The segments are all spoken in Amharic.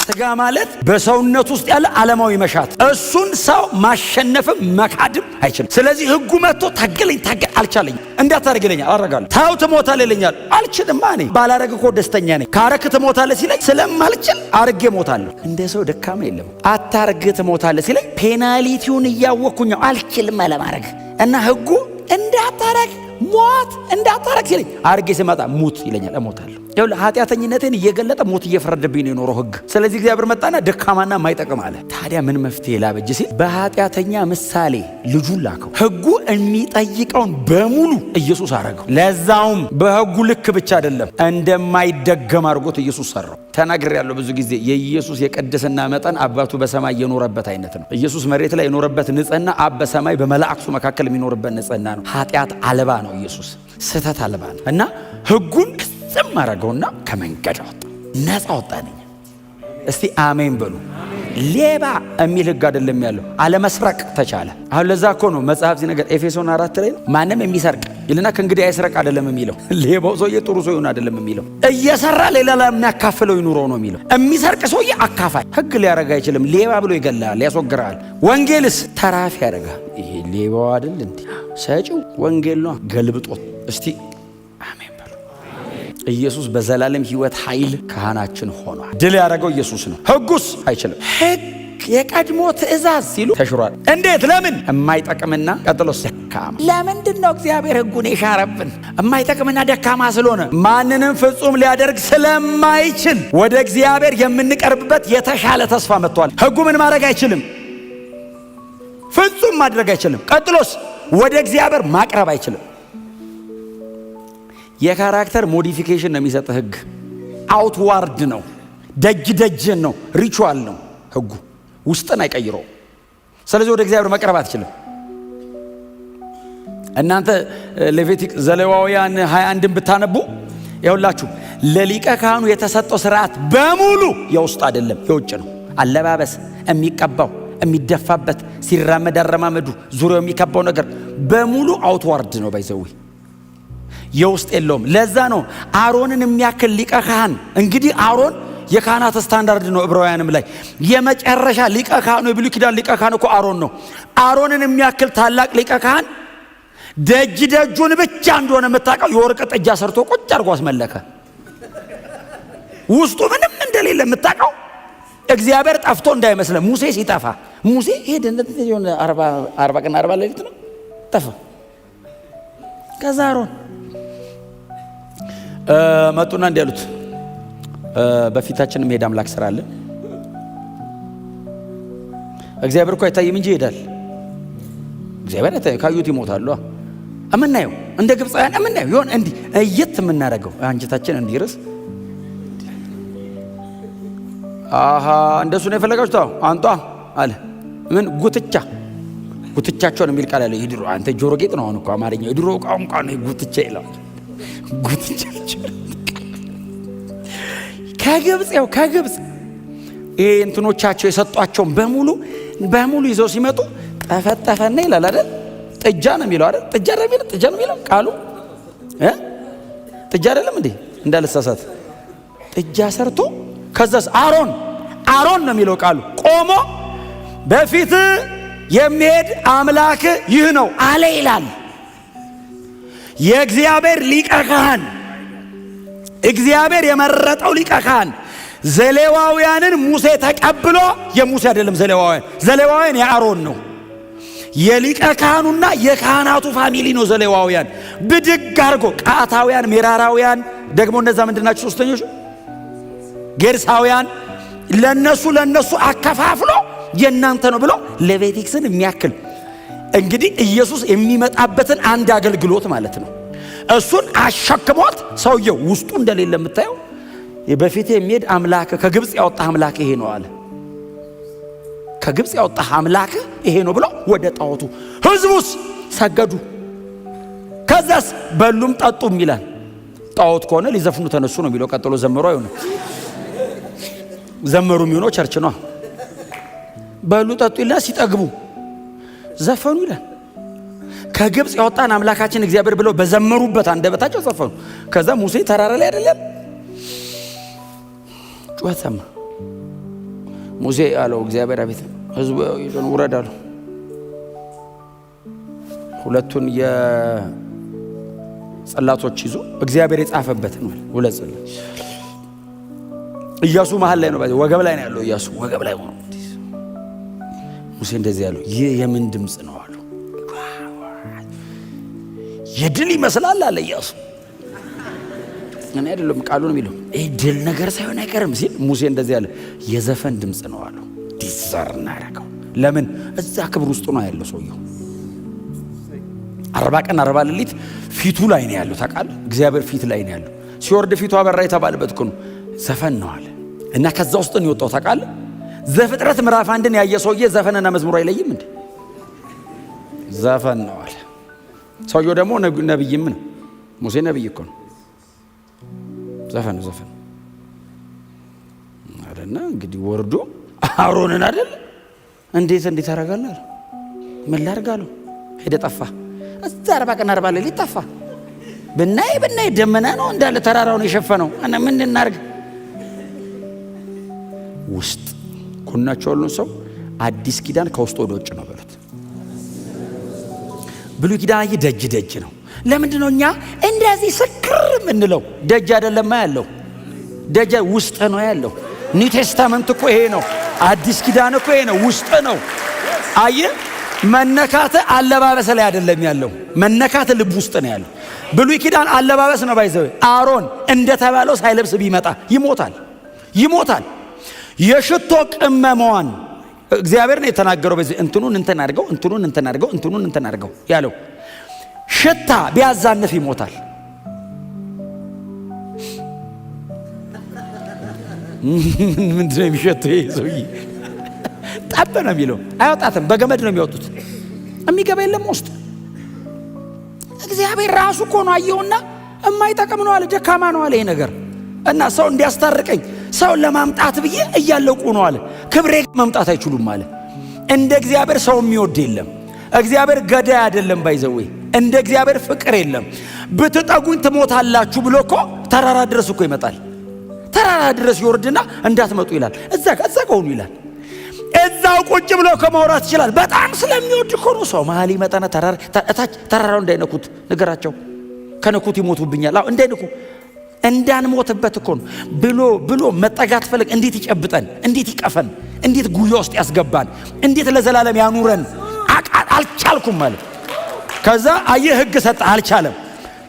ስጋ ማለት በሰውነት ውስጥ ያለ ዓለማዊ መሻት፣ እሱን ሰው ማሸነፍም መካድም አይችልም። ስለዚህ ህጉ መጥቶ ታገለኝ አልቻለኝ፣ እንዳታረግ ይለኛል፣ አረጋለሁ። ታው ትሞታለህ ይለኛል፣ አልችልም። እኔ ባላረግ እኮ ደስተኛ ነኝ። ካረክ ትሞታለህ ሲለኝ ስለማልችል አርጌ ሞታለሁ። እንደ ሰው ደካማ የለም። አታርግ ትሞታለህ ሲለኝ ፔናሊቲውን እያወቅኩኝ አልችልም አለማረግ እና ህጉ እንዳታረግ ሞት እንዳታረግ ሲለኝ አርጌ ስመጣ ሙት ይለኛል፣ እሞታለሁ። ያው ኃጢአተኝነቴን እየገለጠ ሞት እየፈረደብኝ ነው የኖረው ህግ። ስለዚህ እግዚአብሔር መጣና ደካማና ማይጠቅም አለ። ታዲያ ምን መፍትሄ ላበጅ ሲል በኃጢአተኛ ምሳሌ ልጁን ላከው። ህጉ የሚጠይቀውን በሙሉ ኢየሱስ አረገው። ለዛውም በህጉ ልክ ብቻ አይደለም፣ እንደማይደገም አድርጎት ኢየሱስ ሰራው። ተናግሬያለሁ ብዙ ጊዜ። የኢየሱስ የቅድስና መጠን አባቱ በሰማይ የኖረበት አይነት ነው። ኢየሱስ መሬት ላይ የኖረበት ንጽህና አብ በሰማይ በመላእክቱ መካከል የሚኖርበት ንጽህና ነው። ኃጢአት አልባ ነው ኢየሱስ፣ ስህተት አልባ ነው እና ህጉን ዝም አረገውና ከመንገድ አወጣ፣ ነፃ ወጣኝ። እስቲ አሜን በሉ። ሌባ የሚል ህግ አይደለም ያለው፣ አለመስረቅ ተቻለ። አሁን ለዛ እኮ ነው መጽሐፍ ሲነገር ኤፌሶን 4 ላይ ማንም የሚሰርቅ ይልና ከእንግዲህ አይስረቅ አይደለም የሚለው። ሌባው ሰውዬ ጥሩ ሰው ይሁን አይደለም የሚለው፣ እየሰራ ሌላ የሚያካፍለው ይኑረው ነው የሚለው። የሚሰርቅ ሰውዬ አካፋይ ህግ ሊያረጋ አይችልም። ሌባ ብሎ ይገላል፣ ያስወግራል። ወንጌልስ ተራፊ ያረጋል። ይሄ ሌባው አይደል እንዴ ሰጪው? ወንጌል ነው ገልብጦት። እስቲ አሜን በሉ። ኢየሱስ በዘላለም ህይወት ኃይል ካህናችን ሆኗል። ድል ያደረገው ኢየሱስ ነው። ህጉስ አይችልም። ህግ የቀድሞ ትእዛዝ ሲሉ ተሽሯል። እንዴት? ለምን? የማይጠቅምና ቀጥሎስ ደካማ። ለምንድን ነው እግዚአብሔር ህጉን የሻረብን? የማይጠቅምና ደካማ ስለሆነ፣ ማንንም ፍጹም ሊያደርግ ስለማይችል ወደ እግዚአብሔር የምንቀርብበት የተሻለ ተስፋ መጥቷል። ህጉ ምን ማድረግ አይችልም? ፍጹም ማድረግ አይችልም። ቀጥሎስ ወደ እግዚአብሔር ማቅረብ አይችልም። የካራክተር ሞዲፊኬሽን ነው የሚሰጥ ህግ። አውትዋርድ ነው፣ ደጅን ነው፣ ሪቹዋል ነው ህጉ፣ ውስጥን አይቀይረው። ስለዚህ ወደ እግዚአብሔር መቅረብ አትችልም። እናንተ ሌቪቲክ ዘሌዋውያን 21ን ብታነቡ ይኸውላችሁ ለሊቀ ካህኑ የተሰጠው ስርዓት በሙሉ የውስጥ አይደለም የውጭ ነው። አለባበስ፣ የሚቀባው፣ የሚደፋበት፣ ሲራመድ አረማመዱ፣ ዙሪያው የሚከባው ነገር በሙሉ አውትዋርድ ነው። ባይዘዊ የውስጥ የለውም። ለዛ ነው አሮንን የሚያክል ሊቀ ካህን። እንግዲህ አሮን የካህናት ስታንዳርድ ነው። ዕብራውያንም ላይ የመጨረሻ ሊቀ ካህኑ የብሉይ ኪዳን ሊቀ ካህን እኮ አሮን ነው። አሮንን የሚያክል ታላቅ ሊቀ ካህን ደጁን ብቻ እንደሆነ የምታውቀው የወርቅ ጥጃ ሰርቶ ቁጭ አድርጎ አስመለከ። ውስጡ ምንም እንደሌለ የምታውቀው እግዚአብሔር ጠፍቶ እንዳይመስለ። ሙሴ ሲጠፋ ሙሴ ሄደ እንደሆነ 40 ቀን 40 ሌሊት ነው ጠፋ። ከዛ አሮን መጡና እንዲህ ያሉት በፊታችንም ሄድ አምላክ ስራ አለ። እግዚአብሔር እኮ አይታይም እንጂ ይሄዳል። እግዚአብሔር አይታይም፣ ካዩት ይሞታሉ። እምናየው እንደ ግብፃውያን እምናየው ይሆን እንዲህ እየት የምናደርገው አንጀታችን እንዲርስ እንደሱ ነው የፈለጋችሁት? አንጧ አለ። ምን ጉትቻቸውን የሚል ቃል አለ። የድሮ አንተ ጆሮ ጌጥ ነው። አሁን እኮ አማርኛው የድሮ ቋንቋ ነው። ጉትቻ ይላል። ጉትቻቸው ከግብፅ ይሄ እንትኖቻቸው የሰጧቸውን በሙሉ ይዘው ሲመጡ ጠፈጠፈና ይላል አይደል? ጥጃ ነው የሚለው አይደል? ጥጃ ነው የሚለው ቃሉ ጥጃ አይደለም እንዴ? እንዳልሳሳት ጥጃ ሰርቶ ከዛስ አሮን ነው የሚለው ቃሉ ቆሞ በፊት የሚሄድ አምላክ ይህ ነው አለ ይላል። የእግዚአብሔር ሊቀ ካህን፣ እግዚአብሔር የመረጠው ሊቀ ካህን ዘሌዋውያንን ሙሴ ተቀብሎ፣ የሙሴ አይደለም ዘሌዋውያን የአሮን ነው። የሊቀ ካህኑና የካህናቱ ፋሚሊ ነው ዘሌዋውያን። ብድግ አድርጎ ቃታውያን፣ ሜራራውያን ደግሞ እነዛ ምንድናቸው? ሶስተኞቹ ጌርሳውያን ለነሱ አከፋፍሎ የናንተ ነው ብሎ ሌቪቲክስን የሚያክል እንግዲህ ኢየሱስ የሚመጣበትን አንድ አገልግሎት ማለት ነው። እሱን አሸክሞት ሰውየው ውስጡ እንደሌለ የምታየው በፊት የሚሄድ አምላክ ከግብፅ ያወጣ አምላክ ይሄ ነው አለ። ከግብፅ ያወጣ አምላክ ይሄ ነው ብሎ ወደ ጣዖቱ ህዝቡስ ሰገዱ። ከዛስ በሉም ጠጡም ይላል። ጣዖት ከሆነ ሊዘፍኑ ተነሱ ነው የሚለው። ቀጥሎ ዘመሩ አይሆንም። ዘመሩ የሚሆነው ቸርች ነው። በሉ ጠጡ ይላል። ሲጠግቡ ዘፈኑ ይላል። ከግብፅ ያወጣን አምላካችን እግዚአብሔር ብለው በዘመሩበት አንደበታቸው ዘፈኑ። ከዛ ሙሴ ተራራ ላይ አይደለም ጩኸት ሰማ። ሙሴ አለው እግዚአብሔር አቤት ህዝቡ ይዞን ውረድ አለው። ሁለቱን የጸላቶች ይዞ እግዚአብሔር የጻፈበት ነው ሁለት ጽላት። ኢያሱ መሃል ላይ ነው ወገብ ላይ ነው ያለው። ኢያሱ ወገብ ላይ ሆኖ ሙሴ እንደዚህ ያለው ይህ የምን ድምጽ ነው አለው። የድል ይመስላል አለ ኢያሱ። እኔ አይደለም ቃሉ ነው የሚለው ይሄ ድል ነገር ሳይሆን አይቀርም ሲል ሙሴ እንደዚህ ያለ የዘፈን ድምጽ ነው አለው። ዲዛርና ያረጋው ለምን እዛ ክብር ውስጥ ነው ያለው ሰውየው። 40 ቀን 40 ሌሊት ፊቱ ላይ ነው ያለው ታውቃለህ። እግዚአብሔር ፊት ላይ ነው ያለው። ሲወርድ ፊቱ አበራ የተባለበት እኮ ነው ዘፈን ነው አለ። እና ከዛ ውስጥ ነው የወጣው ታውቃለህ። ዘፍጥረት ምዕራፍ 1ን ያየ ሰውዬ ዘፈንና መዝሙር አይለይም እንዴ? ዘፈን ነው አለ። ሰውየው ደግሞ ነብይም ነው። ሙሴ ነብይ እኮ ነው። ዘፈን አለና እንግዲህ ወርዶ አሮንን አይደል እንዴት ታረጋለህ? ምን ላርጋለሁ? ሄደ ጠፋ። እዛ 40 ቀን 40 ሌሊት ጠፋ። ብናይ ደመና ነው እንዳለ ተራራውን የሸፈነው። እና ምን እናርግ? ውስጥ ጎናቸው ያሉን ሰው አዲስ ኪዳን ከውስጥ ወደ ውጭ ነው በሉት። ብሉይ ኪዳን ደጅ ነው። ለምንድን ነው እኛ እንደዚህ ስክር ምንለው? ደጅ አይደለም ያለው፣ ደጅ ውስጥ ነው ያለው። ኒው ቴስታመንት እኮ ይሄ ነው። አዲስ ኪዳን እኮ ይሄ ነው፣ ውስጥ ነው። አየህ መነካተ አለባበስ ላይ አይደለም ያለው፣ መነካተ ልብ ውስጥ ነው ያለው። ብሉይ ኪዳን አለባበስ ነው ባይዘው። አሮን እንደተባለው ሳይለብስ ቢመጣ ይሞታል። የሽቶ ቅመማዋን እግዚአብሔር ነው የተናገረው። በዚህ እንትኑን እንትን አድርገው ያለው ሽታ ቢያዛንፍ ይሞታል። ምንድነው የሚሸተው ይሄ ሰውዬ? ጠብ ነው የሚለው፣ አይወጣትም። በገመድ ነው የሚወጡት። የሚገባ የለም ውስጥ። እግዚአብሔር ራሱ እኮ ነው አየውና የማይጠቅም ነው አለ፣ ደካማ ነው አለ ይሄ ነገር። እና ሰው እንዲያስታርቀኝ ሰውን ለማምጣት ብዬ እያለቁ ነው አለ። ክብሬ መምጣት አይችሉም አለ። እንደ እግዚአብሔር ሰው የሚወድ የለም። እግዚአብሔር ገዳይ አይደለም ባይዘዌ። እንደ እግዚአብሔር ፍቅር የለም። ብትጠጉኝ ትሞታላችሁ ብሎ እኮ ተራራ ድረስ እኮ ይመጣል። ተራራ ድረስ ይወርድና እንዳትመጡ ይላል። እዛ ከሆኑ ይላል። እዛው ቁጭ ብሎ ከማውራት ይችላል። በጣም ስለሚወድ እኮ ነው። ሰው መሀል ይመጣና ተራራው እንዳይነኩት ነገራቸው። ከነኩት ይሞቱብኛል። አዎ እንዳይነኩ እንዳንሞትበት እኮ ነው ብሎ መጠጋት ፈልግ። እንዴት ይጨብጠን፣ እንዴት ይቀፈን፣ እንዴት ጉያ ውስጥ ያስገባን፣ እንዴት ለዘላለም ያኑረን። አልቻልኩም ማለት ከዛ አየህ ህግ ሰጠ፣ አልቻለም።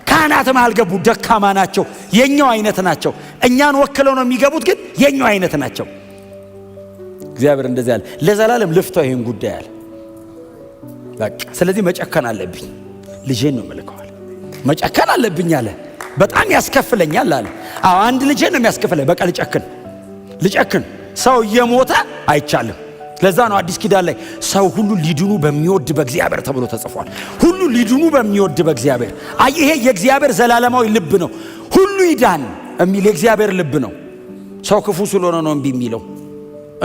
ካህናትም አልገቡ፣ ደካማ ናቸው። የኛው አይነት ናቸው። እኛን ወክለው ነው የሚገቡት፣ ግን የኛው አይነት ናቸው። እግዚአብሔር እንደዚህ ያለ ለዘላለም ልፍታው ይሄን ጉዳይ አለ። በቃ ስለዚህ መጨከን አለብኝ። ልጄን ነው መልከዋል። መጨከን አለብኝ አለ። በጣም ያስከፍለኛል አለ። አዎ አንድ ልጄን ነው የሚያስከፍለኝ። በቃ ልጨክን። ሰው እየሞተ አይቻልም። ለዛ ነው አዲስ ኪዳን ላይ ሰው ሁሉ ሊድኑ በሚወድ በእግዚአብሔር ተብሎ ተጽፏል። ሁሉ ሊድኑ በሚወድ በእግዚአብሔር። ይሄ የእግዚአብሔር ዘላለማዊ ልብ ነው። ሁሉ ይዳን የሚል የእግዚአብሔር ልብ ነው። ሰው ክፉ ስለሆነ ነው እምቢ የሚለው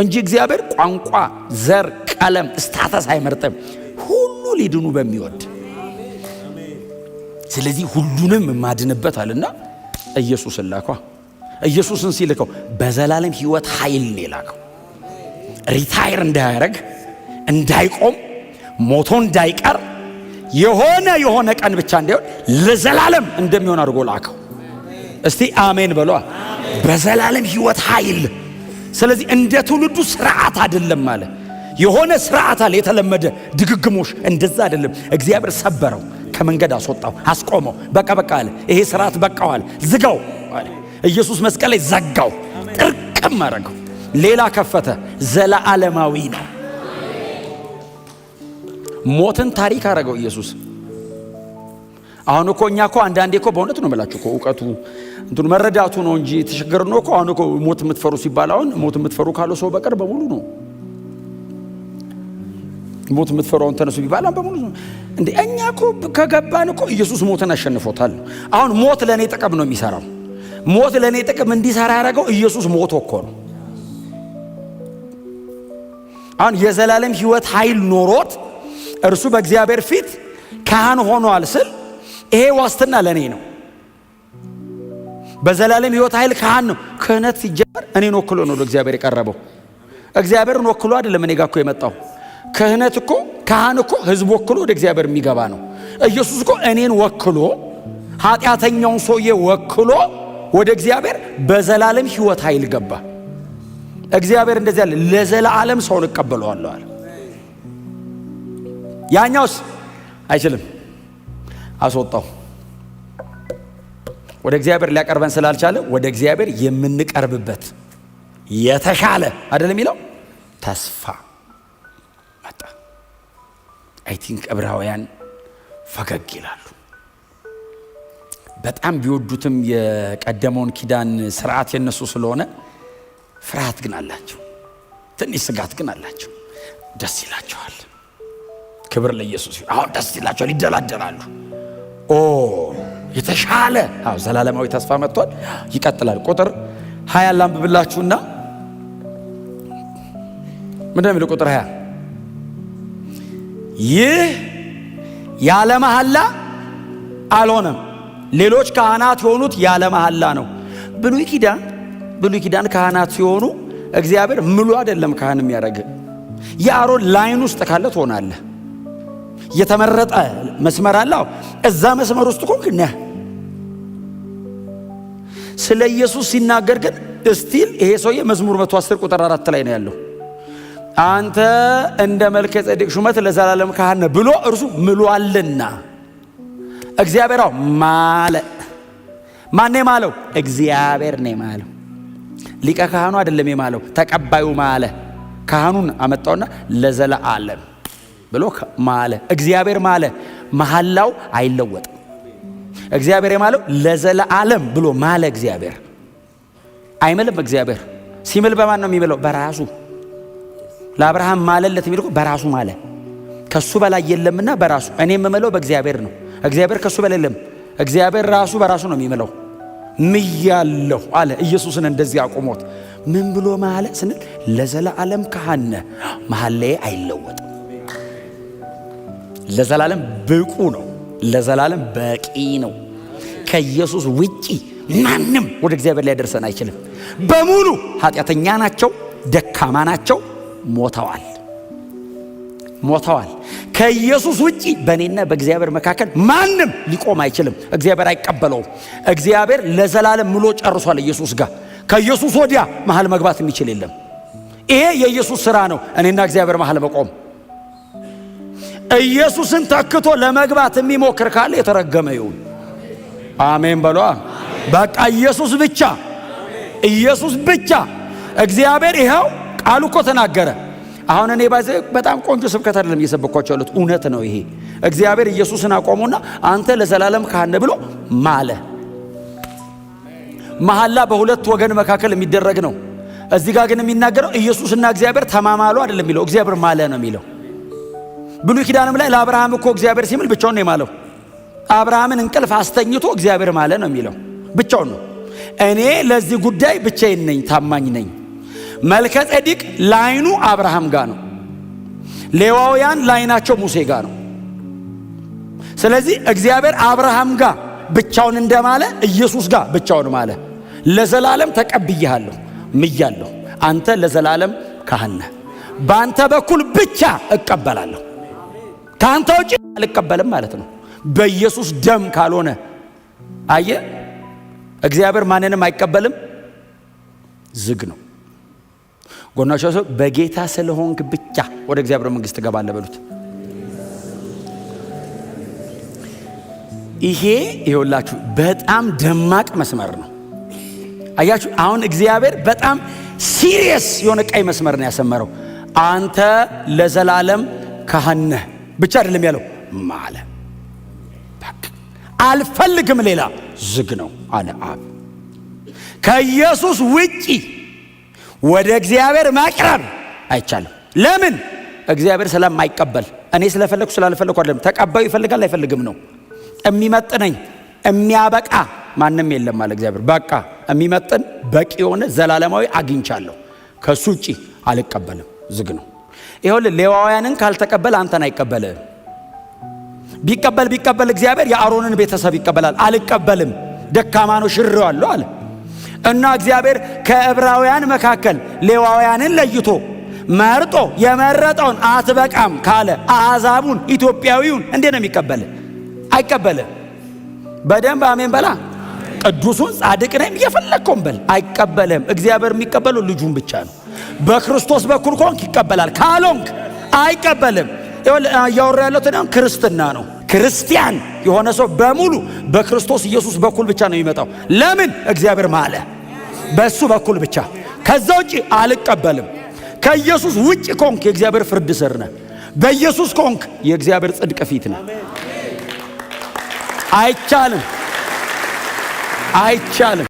እንጂ እግዚአብሔር ቋንቋ፣ ዘር፣ ቀለም፣ ስታተስ አይመርጥም። ሁሉ ሊድኑ በሚወድ ስለዚህ ሁሉንም ማድንበት አለና ኢየሱስን ላከው። ኢየሱስን ሲልከው በዘላለም ሕይወት ኃይል ነው የላከው። ሪታየር እንዳያረግ፣ እንዳይቆም፣ ሞቶ እንዳይቀር የሆነ ቀን ብቻ እንዳይሆን ለዘላለም እንደሚሆን አድርጎ ላከው። እስቲ አሜን በሏ። በዘላለም ሕይወት ኃይል። ስለዚህ እንደ ትውልዱ ስርዓት አይደለም አለ። የሆነ ስርዓት አለ፣ የተለመደ ድግግሞሽ፣ እንደዛ አይደለም። እግዚአብሔር ሰበረው፣ ከመንገድ አስወጣው፣ አስቆመው። በቃ አለ። ይሄ ስርዓት በቃዋል፣ ዝጋው አለ። ኢየሱስ መስቀል ላይ ዘጋው፣ ጥርቅም አረገው፣ ሌላ ከፈተ። ዘላለማዊ ነው። ሞትን ታሪክ አረገው ኢየሱስ። አሁን እኮ እኛ እኮ አንዳንዴ እኮ በእውነት ነው የምላችሁ እኮ እውቀቱ እንትኑ መረዳቱ ነው እንጂ ተሸገርነው እኮ። አሁን እኮ ሞት የምትፈሩ ሲባል አሁን ሞት የምትፈሩ ካለው ሰው በቀር በሙሉ ነው። ሞት የምትፈሩውን ተነሱ ቢባል በሙሉ ነው እንዴ። እኛ እኮ ከገባን እኮ ኢየሱስ ሞትን አሸንፎታል። አሁን ሞት ለኔ ጥቅም ነው የሚሰራው። ሞት ለኔ ጥቅም እንዲሰራ ያደረገው ኢየሱስ ሞቶ እኮ ነው። አሁን የዘላለም ሕይወት ኃይል ኖሮት እርሱ በእግዚአብሔር ፊት ካህን ሆኗል ስል ይሄ ዋስትና ለኔ ነው። በዘላለም ሕይወት ኃይል ካህን ነው። ክህነት ሲጀመር እኔን ወክሎ ነው ለእግዚአብሔር የቀረበው። እግዚአብሔርን ወክሎ አይደለም እኔ ጋር እኮ የመጣው። ክህነት እኮ ካህን እኮ ህዝብ ወክሎ ወደ እግዚአብሔር የሚገባ ነው። ኢየሱስ እኮ እኔን ወክሎ ኃጢአተኛውን ሰውዬ ወክሎ ወደ እግዚአብሔር በዘላለም ሕይወት ኃይል ገባ። እግዚአብሔር እንደዚህ ያለ ለዘላለም ሰውን እቀበለዋለሁ አለ። ያኛውስ አይችልም፣ አስወጣው። ወደ እግዚአብሔር ሊያቀርበን ስላልቻለ ወደ እግዚአብሔር የምንቀርብበት የተሻለ አይደለም የሚለው ተስፋ መጣ። አይ ቲንክ ዕብራውያን ፈገግ ይላሉ። በጣም ቢወዱትም የቀደመውን ኪዳን ስርዓት የነሱ ስለሆነ ፍርሃት ግን አላቸው፣ ትንሽ ስጋት ግን አላቸው። ደስ ይላቸዋል። ክብር ለኢየሱስ ይሁን። አሁን ደስ ይላቸዋል፣ ይደላደላሉ። የተሻለ ዘላለማዊ ተስፋ መጥቷል። ይቀጥላል። ቁጥር 20 ላንብብላችሁና ምንድነው የሚለው? ቁጥር 20 ይህ ያለ መሐላ አልሆነም፣ ሌሎች ካህናት የሆኑት ያለ መሐላ ነው። ብሉይ ኪዳን ካህናት ሲሆኑ እግዚአብሔር ምሉ አይደለም ካህን የሚያደርግ። የአሮን ላይን ውስጥ ካለ ትሆናለህ። የተመረጠ መስመር አለው። እዛ መስመር ውስጥ ኮንክ ነህ። ስለ ኢየሱስ ሲናገር ግን እስቲል ይሄ ሰውዬ መዝሙር 110 ቁጥር 4 ላይ ነው ያለው። አንተ እንደ መልከ ጼዴቅ ሹመት ለዘላለም ካህን ብሎ እርሱ ምሏልና። እግዚአብሔር ማለ። ማን ነው ማለው? እግዚአብሔር ነው ማለው። ሊቀ ካህኑ አይደለም የማለው፣ ተቀባዩ ማለ። ካህኑን አመጣውና ለዘላለም ብሎ ማለ። እግዚአብሔር ማለ። መሐላው አይለወጥም። እግዚአብሔር የማለው ለዘላለም ብሎ ማለ። እግዚአብሔር አይምልም። እግዚአብሔር ሲምል በማን ነው የሚምለው? በራሱ። ለአብርሃም ማለለት የሚለው በራሱ ማለ። ከሱ በላይ የለምና በራሱ። እኔ የምምለው በእግዚአብሔር ነው። እግዚአብሔር ከሱ በላይ የለም። እግዚአብሔር ራሱ በራሱ ነው የሚምለው። ምያለሁ አለ። ኢየሱስን እንደዚህ አቆሞት ምን ብሎ ማለ ስንል ለዘላለም ካህን ነህ፣ መሐላዬ አይለወጥም። ለዘላለም ብቁ ነው። ለዘላለም በቂ ነው። ከኢየሱስ ውጪ ማንም ወደ እግዚአብሔር ላይ ደርሰን አይችልም። በሙሉ ኃጢአተኛ ናቸው፣ ደካማ ናቸው፣ ሞተዋል። ከኢየሱስ ውጪ በእኔና በእግዚአብሔር መካከል ማንም ሊቆም አይችልም። እግዚአብሔር አይቀበለውም። እግዚአብሔር ለዘላለም ምሎ ጨርሷል ኢየሱስ ጋር። ከኢየሱስ ወዲያ መሃል መግባት የሚችል የለም። ይሄ የኢየሱስ ሥራ ነው፣ እኔና እግዚአብሔር መሃል መቆም። ኢየሱስን ተክቶ ለመግባት የሚሞክር ካለ የተረገመ ይሁን። አሜን በሏ። በቃ ኢየሱስ ብቻ። እግዚአብሔር ይኸው ቃሉ እኮ ተናገረ። አሁን እኔ በጣም ቆንጆ ስብከት አይደለም እየሰበኳቸው ያሉት፣ እውነት ነው ይሄ። እግዚአብሔር ኢየሱስን አቆሙና አንተ ለዘላለም ካህን ብሎ ማለ። መሐላ በሁለት ወገን መካከል የሚደረግ ነው። እዚህ ጋር ግን የሚናገረው ኢየሱስና እግዚአብሔር ተማማሉ አይደለም የሚለው፣ እግዚአብሔር ማለ ነው የሚለው። ብሉይ ኪዳንም ላይ ለአብርሃም እኮ እግዚአብሔር ሲምል ብቻውን ነው የማለው። አብርሃምን እንቅልፍ አስተኝቶ እግዚአብሔር ማለ ነው የሚለው፣ ብቻውን ነው። እኔ ለዚህ ጉዳይ ብቻዬን ነኝ፣ ታማኝ ነኝ። መልከ ጼዴቅ ላይኑ አብርሃም ጋር ነው። ሌዋውያን ላይናቸው ሙሴ ጋር ነው። ስለዚህ እግዚአብሔር አብርሃም ጋር ብቻውን እንደማለ ኢየሱስ ጋር ብቻውን ማለ። ለዘላለም ተቀብያለሁ፣ ምያለሁ። አንተ ለዘላለም ካህን ነህ። በአንተ በኩል ብቻ እቀበላለሁ፣ ከአንተ ውጭ አልቀበልም ማለት ነው። በኢየሱስ ደም ካልሆነ አየ እግዚአብሔር ማንንም አይቀበልም። ዝግ ነው። ጎናቸው ሰው በጌታ ስለሆንክ ብቻ ወደ እግዚአብሔር መንግስት ትገባለህ በሉት። ይሄ ይኸውላችሁ በጣም ደማቅ መስመር ነው። አያችሁ አሁን እግዚአብሔር በጣም ሲሪየስ የሆነ ቀይ መስመር ነው ያሰመረው። አንተ ለዘላለም ካህን ነህ ብቻ አይደለም ያለው ማለ። አልፈልግም ሌላ፣ ዝግ ነው አለ አብ። ከኢየሱስ ውጪ ወደ እግዚአብሔር መቅረብ አይቻልም። ለምን? እግዚአብሔር ስለማይቀበል። እኔ ስለፈለኩ ስላልፈለኩ አይደለም። ተቀባዩ ይፈልጋል አይፈልግም ነው። የሚመጥነኝ የሚያበቃ ማንም የለም አለ እግዚአብሔር። በቃ የሚመጥን በቂ የሆነ ዘላለማዊ አግኝቻለሁ፣ ከሱ ውጪ አልቀበልም፣ ዝግ ነው። ይኸውልህ ሌዋውያንን ካልተቀበል አንተን አይቀበልም። ቢቀበል እግዚአብሔር የአሮንን ቤተሰብ ይቀበላል። አልቀበልም፣ ደካማ ነው፣ ሽሬዋለሁ አለ እና እግዚአብሔር ከዕብራውያን መካከል ሌዋውያንን ለይቶ መርጦ የመረጠውን አትበቃም ካለ አሕዛቡን ኢትዮጵያዊውን እንዴት ነው የሚቀበል? አይቀበልም። በደንብ አሜን በላ። ቅዱሱን ጻድቅ ነኝ የፈለግከውን በል። አይቀበልም። እግዚአብሔር የሚቀበለው ልጁን ብቻ ነው። በክርስቶስ በኩል ከሆንክ ይቀበላል፣ ካልሆንክ አይቀበልም። እያወራ ያለው ክርስትና ነው። ክርስቲያን የሆነ ሰው በሙሉ በክርስቶስ ኢየሱስ በኩል ብቻ ነው የሚመጣው። ለምን? እግዚአብሔር ማለ በሱ በኩል ብቻ። ከዛ ውጪ አልቀበልም። ከኢየሱስ ውጪ ከሆንክ የእግዚአብሔር ፍርድ ስር ነህ። በኢየሱስ ከሆንክ የእግዚአብሔር ጽድቅ ፊት ነህ። አይቻልም፣ አይቻልም።